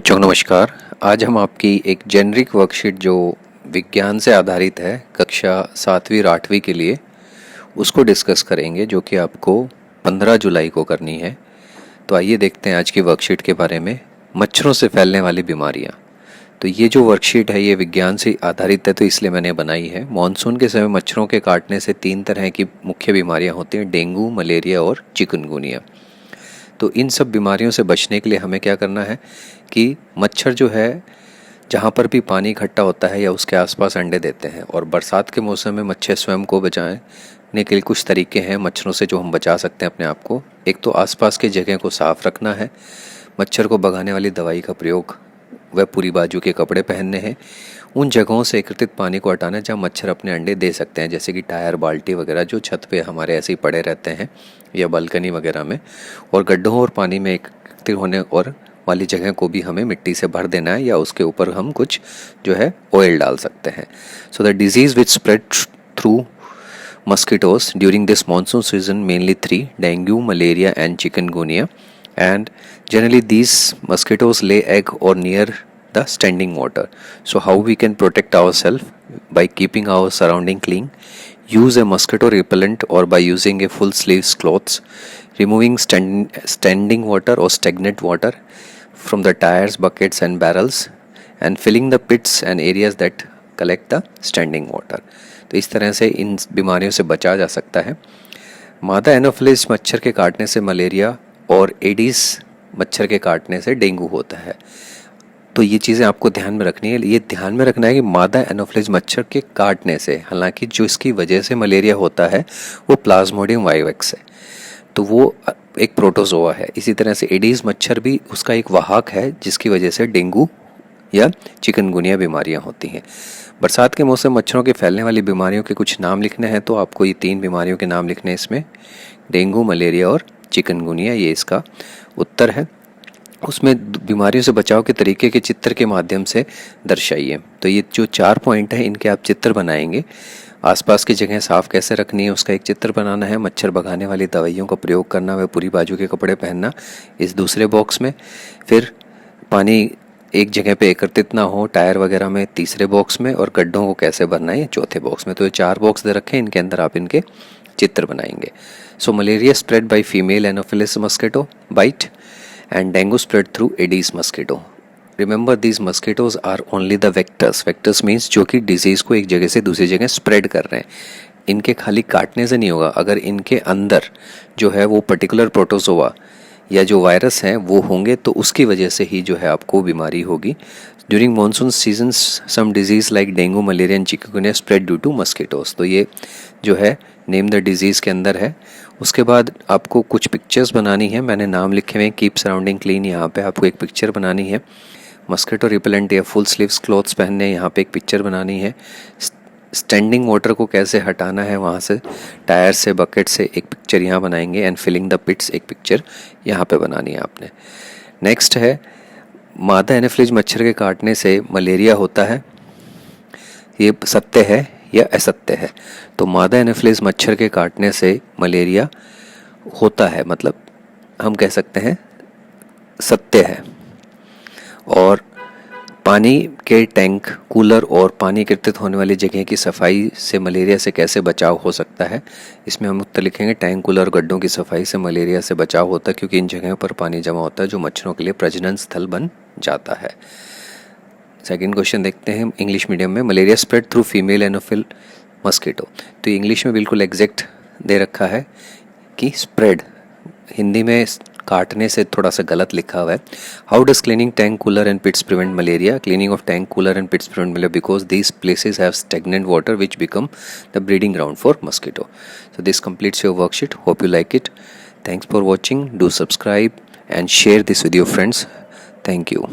बच्चों को नमस्कार। आज हम आपकी एक जेनरिक वर्कशीट जो विज्ञान से आधारित है कक्षा 7वीं और 8वीं के लिए उसको डिस्कस करेंगे, जो कि आपको 15 जुलाई को करनी है। तो आइए देखते हैं आज की वर्कशीट के बारे में। मच्छरों से फैलने वाली बीमारियां। तो ये जो वर्कशीट है ये विज्ञान से आधारित है, तो इसलिए मैंने बनाई है। मानसून के समय मच्छरों के काटने से 3 तरह की मुख्य बीमारियां होती हैं: डेंगू, मलेरिया और चिकनगुनिया। तो इन सब बीमारियों से बचने के लिए हमें क्या करना है कि मच्छर जो है जहाँ पर भी पानी इकट्ठा होता है या उसके आसपास अंडे देते हैं, और बरसात के मौसम में मच्छर स्वयं को बचाने के लिए कुछ तरीके हैं मच्छरों से जो हम बचा सकते हैं अपने आप को। एक तो आसपास की जगह को साफ रखना है, मच्छर को भगाने वाली दवाई का प्रयोग व पूरी बाजू के कपड़े पहनने हैं। उन जगहों से एकत्रित पानी को हटाना जहाँ मच्छर अपने अंडे दे सकते हैं, जैसे कि टायर, बाल्टी वगैरह जो छत पे हमारे ऐसे ही पड़े रहते हैं या बालकनी वगैरह में। और गड्ढों और पानी में एकत्रित होने और वाली जगह को भी हमें मिट्टी से भर देना है, या उसके ऊपर हम कुछ जो है ऑयल डाल सकते हैं। So the disease which spread through mosquitoes during this monsoon season mainly 3: dengue, malaria and chikungunya. And generally these mosquitoes lay egg or near the standing water. So how we can protect ourselves? By keeping our surrounding clean, use a mosquito repellent or by using a full sleeves clothes, removing standing water or stagnant water from the tires, buckets and barrels, and filling the pits and areas that collect the standing water. तो इस तरह से इन बीमारियों से बचा जा सकता है। मादा एनोफिलिस मच्छर के काटने से मलेरिया और एडिस मच्छर के काटने से डेंगू होता है। तो ये चीज़ें आपको ध्यान में रखनी है। ये ध्यान में रखना है कि मादा एनोफिलिस मच्छर के काटने से, हालांकि जो इसकी वजह से मलेरिया होता है वो प्लाज्मोडियम वाइवेक्स है, तो वो एक प्रोटोजोआ है। इसी तरह से एडिस मच्छर भी उसका एक वाहक है जिसकी वजह से डेंगू या चिकनगुनिया बीमारियां होती हैं। बरसात के मौसम मच्छरों के फैलने वाली बीमारियों के कुछ नाम लिखने हैं, तो आपको ये 3 बीमारियों के नाम लिखने हैं इसमें: डेंगू, मलेरिया और चिकनगुनिया। ये इसका उत्तर है। उसमें बीमारियों से बचाव के तरीके के चित्र के माध्यम से दर्शाइए। तो ये जो 4 पॉइंट हैं इनके आप चित्र बनाएंगे। आसपास की जगह साफ़ कैसे रखनी है उसका एक चित्र बनाना है। मच्छर भगाने वाली दवाइयों का प्रयोग करना व पूरी बाजू के कपड़े पहनना इस दूसरे बॉक्स में। फिर पानी एक जगह पे एकत्रित ना हो टायर वगैरह में तीसरे बॉक्स में, और गड्ढों को कैसे भरना है चौथे बॉक्स में। तो ये 4 बॉक्स दे रखे हैं, इनके अंदर आप इनके चित्र बनाएंगे। So malaria spread by female anopheles mosquito bite and dengue spread through aedes mosquito. Remember these mosquitoes are only the vectors. Vectors means जो कि डिजीज़ को एक जगह से दूसरी जगह स्प्रेड कर रहे हैं। इनके खाली काटने से नहीं होगा, अगर इनके अंदर जो है वो पर्टिकुलर प्रोटोजोआ या जो वायरस हैं वो होंगे तो उसकी वजह से ही जो है आपको बीमारी होगी। During monsoon season some disease like dengue, malaria and chikungunya spread due to mosquitoes. तो ये जो है नेम द डिजीज़ के अंदर है। उसके बाद आपको कुछ पिक्चर्स बनानी है। मैंने नाम लिखे हुए हैं, कीप सराउंडिंग क्लीन। यहाँ पे आपको एक पिक्चर बनानी है। मस्किटो रिपेलेंट या फुल स्लीव्स क्लॉथ्स पहनने, यहाँ पे एक पिक्चर बनानी है। स्टैंडिंग वाटर को कैसे हटाना है वहाँ से, टायर से, बकेट से, एक पिक्चर यहाँ बनाएंगे। एंड फिलिंग द पिट्स, एक पिक्चर यहाँ पे बनानी है आपने। नेक्स्ट है मादा एनोफिलिस मच्छर के काटने से मलेरिया होता है, ये सत्य है या असत्य है? तो मादा एनोफिलिस मच्छर के काटने से मलेरिया होता है, मतलब हम कह सकते हैं सत्य है। और पानी के टैंक, कूलर और पानी एकत्रित होने वाली जगह की सफाई से मलेरिया से कैसे बचाव हो सकता है? इसमें हम उत्तर लिखेंगे टैंक, कूलर, गड्ढों की सफाई से मलेरिया से बचाव होता है, क्योंकि इन जगहों पर पानी जमा होता है जो मच्छरों के लिए प्रजनन स्थल बन जाता है। सेकंड क्वेश्चन देखते हैं इंग्लिश मीडियम में। Malaria spread through female anopheles mosquito. तो इंग्लिश में बिल्कुल एग्जैक्ट दे रखा है कि स्प्रेड, हिंदी में काटने से थोड़ा सा गलत लिखा हुआ है। How does cleaning tank, cooler and pits prevent malaria? Cleaning of tank, cooler and pits prevent malaria because these places have stagnant water which become the breeding ground for mosquito. So this completes your worksheet. Hope you like it. Thanks for watching. Do subscribe and share this with your friends. Thank you.